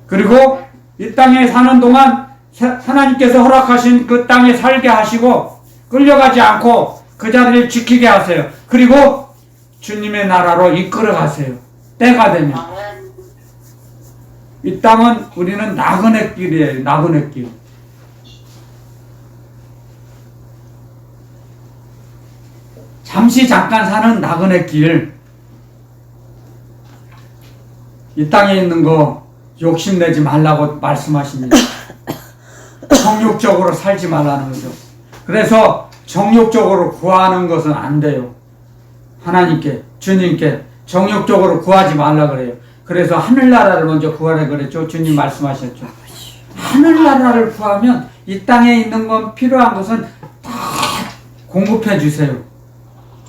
그리고 이 땅에 사는 동안 하나님께서 허락하신 그 땅에 살게 하시고 끌려가지 않고 그 자리를 지키게 하세요. 그리고 주님의 나라로 이끌어 가세요. 때가 되면. 아멘. 이 땅은 우리는 나그네 길이에요. 나그네 길. 잠깐 사는 나그네 길. 이 땅에 있는 거 욕심내지 말라고 말씀하십니다. 정욕적으로 살지 말라는 거죠. 그래서 정욕적으로 구하는 것은 안 돼요. 하나님께, 주님께 정욕적으로 구하지 말라 그래요. 그래서 하늘나라를 먼저 구하라 그랬죠. 주님 말씀하셨죠. 하늘나라를 구하면 이 땅에 있는 건 필요한 것은 다 공급해 주세요.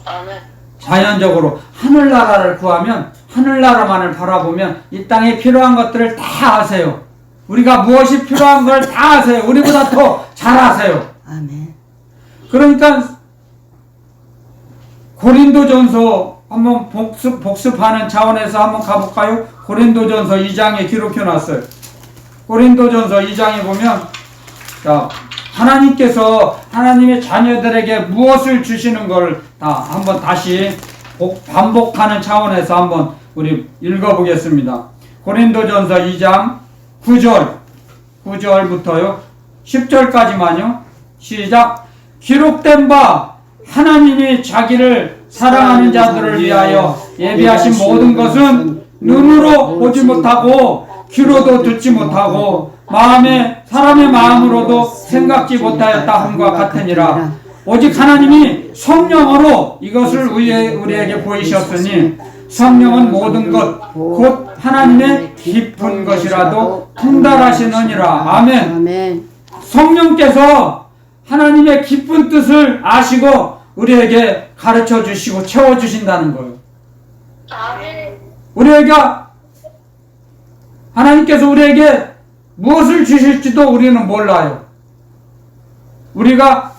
아멘. 자연적으로 하늘나라를 구하면 하늘나라만을 바라보면 이 땅에 필요한 것들을 다 아세요. 우리가 무엇이 필요한 걸 다 아세요. 우리보다 더 잘 아세요. 아멘. 그러니까 고린도전서 한번 복습하는 차원에서 한번 가볼까요? 고린도전서 2장에 기록해놨어요. 고린도전서 2장에 보면 자, 하나님께서 하나님의 자녀들에게 무엇을 주시는 걸 다 한번 다시 반복하는 차원에서 한번 우리 읽어보겠습니다. 고린도전서 2장 9절부터요 10절까지만요. 시작. 기록된 바 하나님이 자기를 사랑하는 자들을 위하여 예비하신 모든 것은 눈으로 보지 못하고 귀로도 듣지 못하고 사람의 마음으로도 생각지 못하였다 함과 같으니라. 오직 하나님이 성령으로 이것을 우리에게 보이셨으니 성령은 모든 것 곧 하나님의 깊은 것이라도 통달하시느니라. 아멘. 아멘. 성령께서 하나님의 깊은 뜻을 아시고 우리에게 가르쳐 주시고 채워 주신다는 거예요. 아멘. 하나님께서 우리에게 무엇을 주실지도 우리는 몰라요. 우리가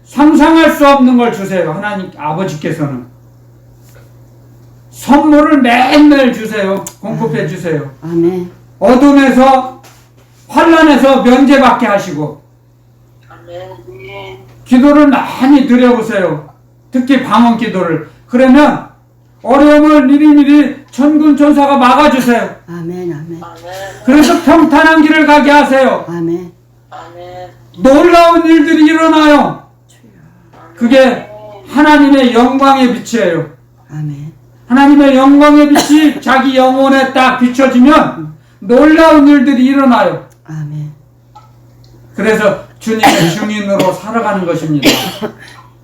상상할 수 없는 걸 주세요. 하나님 아버지께서는 선물을 매일매일 주세요. 공급해 주세요. 아멘. 어둠에서 환난에서 면제받게 하시고 아멘. 기도를 많이 드려보세요. 특히 방언 기도를. 그러면 어려움을 미리미리 천군 천사가 막아주세요. 아멘. 아멘. 아멘. 그래서 평탄한 길을 가게 하세요. 아멘. 아멘. 놀라운 일들이 일어나요. 그게 하나님의 영광의 빛이에요. 아멘. 하나님의 영광의 빛이 자기 영혼에 딱 비춰지면 놀라운 일들이 일어나요. 아멘. 그래서 주님의 증인으로 살아가는 것입니다.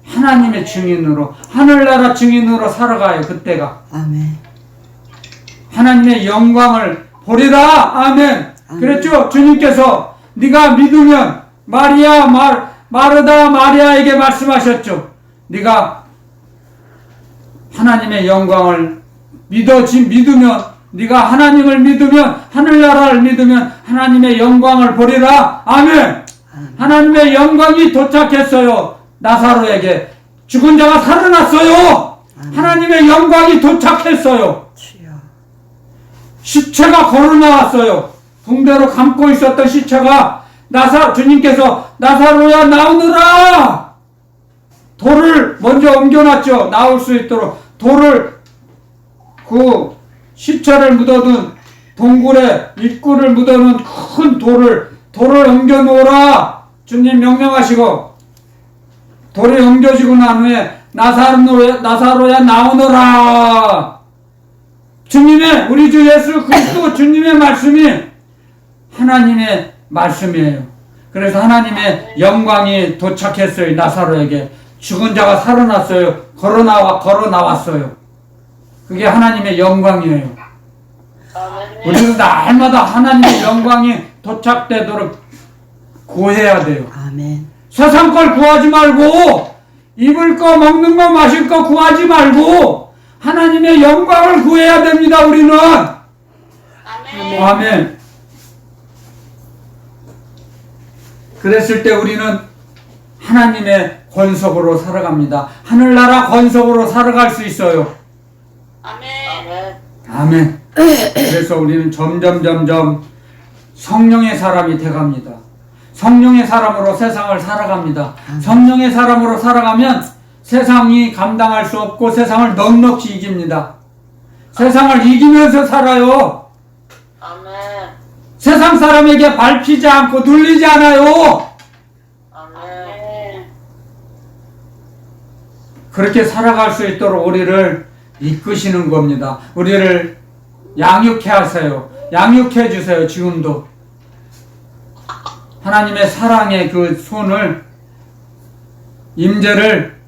하나님의 증인으로, 하늘나라 증인으로 살아가요. 그때가 아멘. 하나님의 영광을 보리라. 아멘. 그랬죠? 주님께서 네가 믿으면 마르다 마리아에게 말씀하셨죠. 네가 하나님의 영광을 믿으면, 네가 하나님을 믿으면, 하늘나라를 믿으면 하나님의 영광을 보리라. 아멘. 하나님의 영광이 도착했어요. 나사로에게 죽은 자가 살아났어요. 하나님의 영광이 도착했어요. 주여. 시체가 걸어 나왔어요. 붕대로 감고 있었던 시체가 주님께서 나사로야 나오느라 돌을 먼저 옮겨놨죠. 나올 수 있도록 돌을 그 시체를 묻어둔 동굴에 입구를 묻어놓은 큰 돌을 옮겨놓으라 주님 명령하시고 돌이 옮겨지고 난 후에 나사로야 나오너라. 주님의 우리 주 예수 그리스도 주님의 말씀이 하나님의 말씀이에요. 그래서 하나님의 영광이 도착했어요. 나사로에게 죽은 자가 살아났어요. 걸어 나왔어요. 그게 하나님의 영광이에요. 아멘. 우리는 날마다 하나님의 영광이 도착되도록 구해야 돼요. 아멘. 세상 걸 구하지 말고 입을 거 먹는 거 마실 거 구하지 말고 하나님의 영광을 구해야 됩니다. 우리는. 아멘. 아멘. 그랬을 때 우리는 하나님의 권속으로 살아갑니다. 하늘나라 권속으로 살아갈 수 있어요. 아멘. 아멘. 그래서 우리는 점점 성령의 사람이 돼갑니다. 성령의 사람으로 세상을 살아갑니다. 성령의 사람으로 살아가면 세상이 감당할 수 없고 세상을 넉넉히 이깁니다. 세상을 이기면서 살아요. 아멘. 세상 사람에게 밟히지 않고 눌리지 않아요. 아멘. 그렇게 살아갈 수 있도록 우리를 이끄시는 겁니다. 우리를 양육해 하세요. 양육해 주세요. 지금도 하나님의 사랑의 그 손을 임재를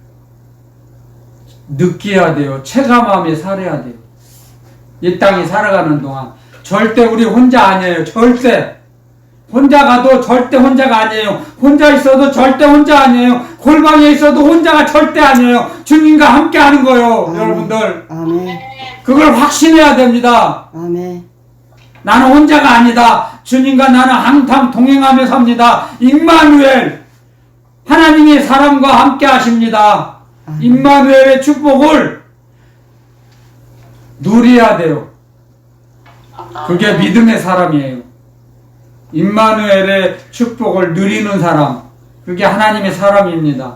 느껴야 돼요. 체감하며 살아야 돼요. 이 땅이 살아가는 동안 절대 우리 혼자 아니에요. 절대 혼자 가도 절대 혼자가 아니에요. 혼자 있어도 절대 혼자 아니에요. 골방에 있어도 혼자가 절대 아니에요. 주님과 함께 하는 거예요. 아멘. 여러분들 아멘. 그걸 확신해야 됩니다. 아멘. 나는 혼자가 아니다. 주님과 나는 항상 동행하며 삽니다. 임마누엘 하나님이 사람과 함께 하십니다. 임마누엘의 축복을 누려야 돼요. 그게 믿음의 사람이에요. 임마누엘의 축복을 누리는 사람, 그게 하나님의 사람입니다.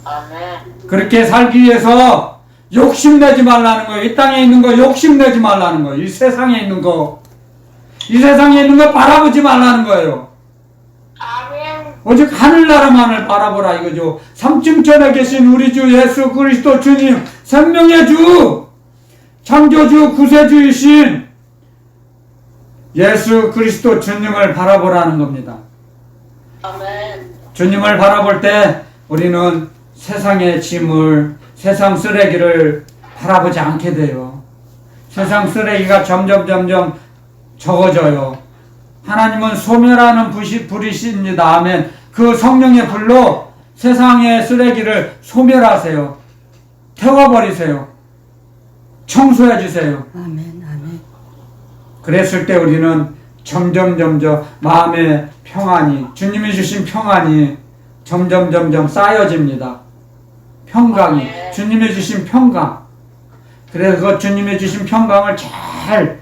아멘. 그렇게 살기 위해서 욕심내지 말라는 거예요. 이 땅에 있는 거 욕심내지 말라는 거예요. 이 세상에 있는 거 바라보지 말라는 거예요. 아멘. 오직 하늘나라만을 바라보라 이거죠. 삼층천에 계신 우리 주 예수 그리스도 주님, 생명의 주, 창조주, 구세주이신 예수 그리스도 주님을 바라보라는 겁니다. 아멘. 주님을 바라볼 때 우리는 세상의 짐을, 세상 쓰레기를 바라보지 않게 돼요. 세상 쓰레기가 점점 적어져요. 하나님은 소멸하는 불이십니다. 아멘. 그 성령의 불로 세상의 쓰레기를 소멸하세요. 태워버리세요. 청소해주세요. 아멘. 아멘. 그랬을 때 우리는 점점 마음의 평안이, 주님이 주신 평안이 점점 쌓여집니다. 평강이, 주님이 주신 평강. 그래서 그 주님이 주신 평강을 잘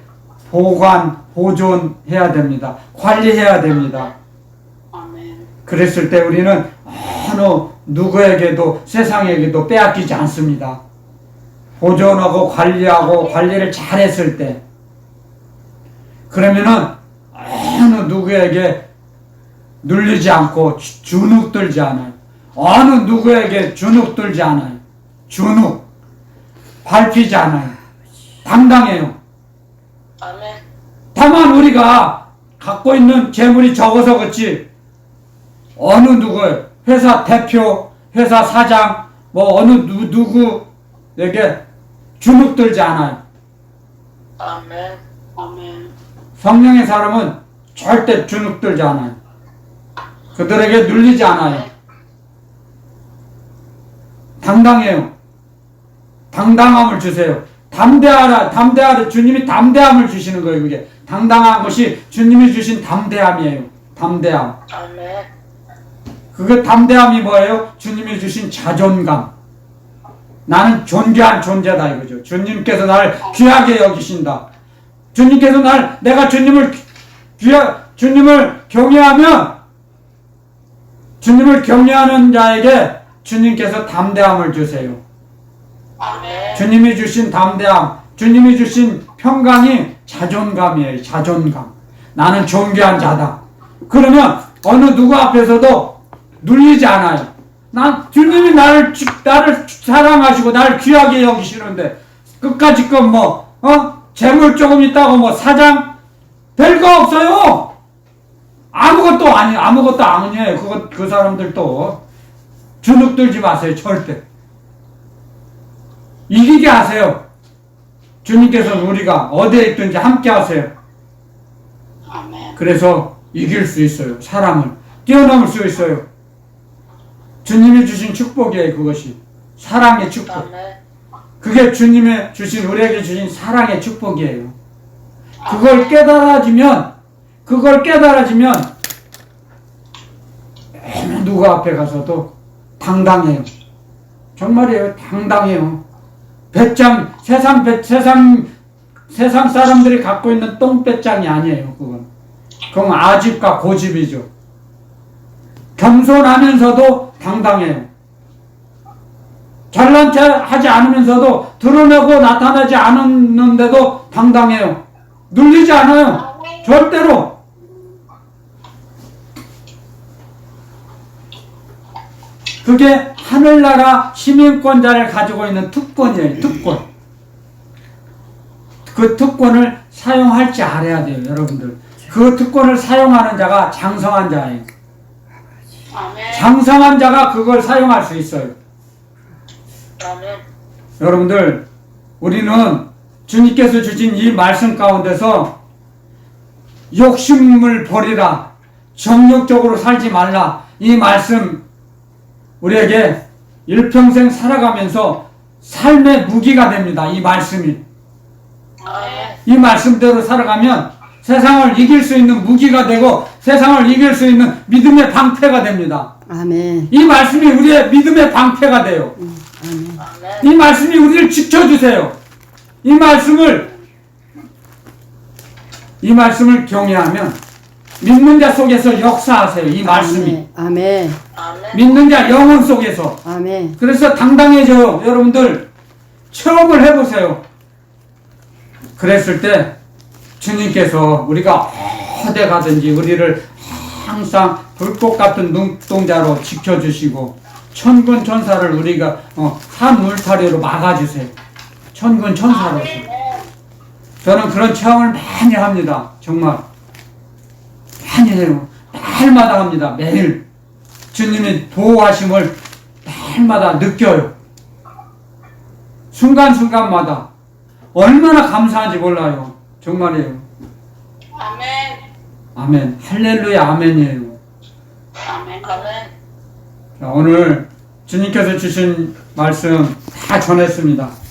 보존해야 됩니다. 관리해야 됩니다. 아멘. 그랬을 때 우리는 어느 누구에게도 세상에게도 빼앗기지 않습니다. 보존하고 관리하고 관리를 잘했을 때 그러면은 어느 누구에게 눌리지 않고 주눅들지 않아요. 어느 누구에게 주눅들지 않아요. 주눅 밟히지 않아요. 당당해요. 아멘. 다만 우리가 갖고 있는 재물이 적어서 그렇지 어느 누구예요? 회사 대표, 회사 사장, 뭐 어느 누구에게 주눅들지 않아요. 아멘. 아멘. 성령의 사람은 절대 주눅들지 않아요. 그들에게 눌리지 않아요. 당당해요. 당당함을 주세요. 담대하라. 주님이 담대함을 주시는 거예요. 그게 당당한 것이 주님이 주신 담대함이에요. 담대함. 아멘. 그게 담대함이 뭐예요? 주님이 주신 자존감. 나는 존귀한 존재다 이거죠. 주님께서 나를 귀하게 여기신다. 주님께서 내가 주님을 경외하는 자에게 주님께서 담대함을 주세요. 아멘. 주님이 주신 담대함, 주님이 주신 평강이 자존감이에요. 자존감. 나는 존귀한 자다. 그러면 어느 누구 앞에서도 눌리지 않아요. 주님이 나를 사랑하시고 나를 귀하게 여기시는데 끝까지 재물 조금 있다고 사장 별거 없어요. 아무것도 아니에요. 그 사람들도 주눅들지 마세요. 절대. 이기게 하세요. 주님께서는 우리가 어디에 있든지 함께 하세요. 아멘. 그래서 이길 수 있어요. 사람을 뛰어넘을 수 있어요. 주님이 주신 축복이에요. 그것이 사랑의 축복. 아멘. 그게 주님의 주신 우리에게 주신 사랑의 축복이에요. 그걸 깨달아지면 누구 앞에 가서도 당당해요. 정말이에요. 당당해요. 세상 사람들이 갖고 있는 똥배짱이 아니에요. 그건 아집과 고집이죠. 겸손하면서도 당당해요. 잘난 체 하지 않으면서도 드러내고 나타나지 않았는데도 당당해요. 눌리지 않아요. 절대로. 그게 하늘나라 시민권자를 가지고 있는 특권이에요. 특권. 그 특권을 사용할지 알아야 돼요. 여러분들. 그 특권을 사용하는 자가 장성한 자예요. 아멘. 장성한 자가 그걸 사용할 수 있어요. 아멘. 여러분들, 우리는 주님께서 주신 이 말씀 가운데서 욕심을 버리라, 정욕적으로 살지 말라, 이 말씀 우리에게 일평생 살아가면서 삶의 무기가 됩니다. 이 말씀이. 아멘. 이 말씀대로 살아가면 세상을 이길 수 있는 무기가 되고 세상을 이길 수 있는 믿음의 방패가 됩니다. 아멘. 이 말씀이 우리의 믿음의 방패가 돼요. 아멘. 아멘. 이 말씀이 우리를 지켜주세요. 이 말씀을 경외하면 믿는 자 속에서 역사하세요. 이 말씀이. 아멘. 아멘. 믿는 자 영혼 속에서. 아멘. 그래서 당당해져요. 여러분들 체험을 해보세요. 그랬을 때 주님께서 우리가 어디 가든지 우리를 항상 불꽃 같은 눈동자로 지켜주시고 천군 천사를 우리가 산 울타리로 막아주세요. 천군 천사로서. 저는 그런 체험을 많이 합니다. 정말 많이 해요. 날마다 합니다. 매일 주님의 보호하심을 날마다 느껴요. 순간순간마다 얼마나 감사한지 몰라요. 정말이에요. 아멘. 아멘. 할렐루야 아멘이에요. 아멘. 아멘. 자, 오늘 주님께서 주신 말씀 다 전했습니다.